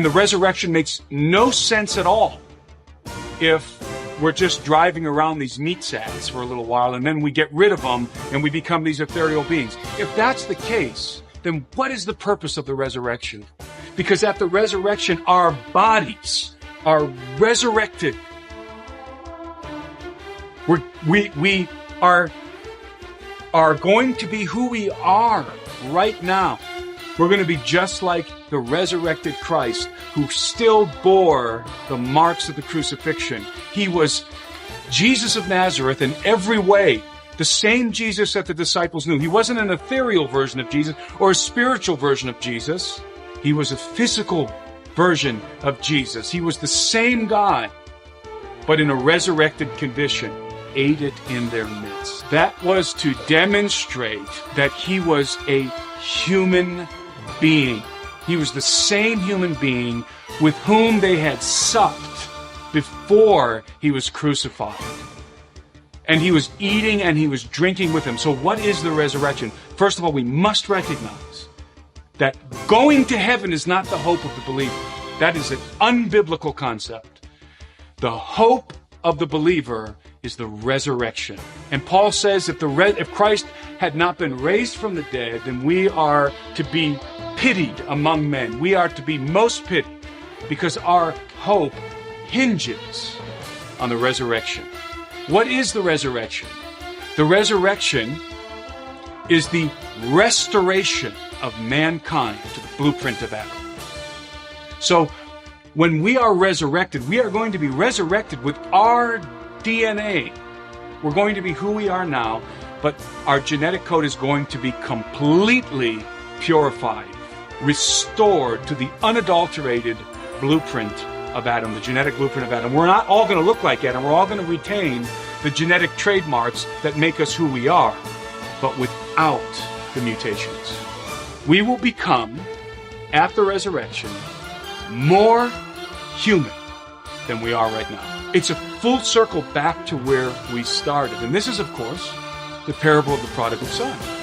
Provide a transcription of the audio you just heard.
And the resurrection makes no sense at all if we're just driving around these meat sacks for a little while and then we get rid of them and we become these ethereal beings. If that's the case, then what is the purpose of the resurrection? Because at the resurrection, our bodies are resurrected. We are going to be who we are right now. We're going to be just like the resurrected Christ, who still bore the marks of the crucifixion. He was Jesus of Nazareth in every way, the same Jesus that the disciples knew. He wasn't an ethereal version of Jesus or a spiritual version of Jesus. He was a physical version of Jesus. He was the same guy, but in a resurrected condition, aided in their midst. That was to demonstrate that he was a human being. He was the same human being with whom they had supped before he was crucified. And he was eating and he was drinking with them. So what is the resurrection? First of all, we must recognize that going to heaven is not the hope of the believer. That is an unbiblical concept. The hope of the believer is the resurrection. And Paul says if Christ had not been raised from the dead, then we are to be pitied among men. We are to be most pitied because our hope hinges on the resurrection. What is the resurrection? The resurrection is the restoration of mankind to the blueprint of Adam. So when we are resurrected, we are going to be resurrected with our DNA. We're going to be who we are now, but our genetic code is going to be completely purified, restored to the unadulterated blueprint of Adam, the genetic blueprint of Adam. We're not all going to look like Adam. We're all going to retain the genetic trademarks that make us who we are, but without the mutations. We will become, at the resurrection, more human than we are right now. It's a full circle back to where we started. And this is, of course, the parable of the prodigal son.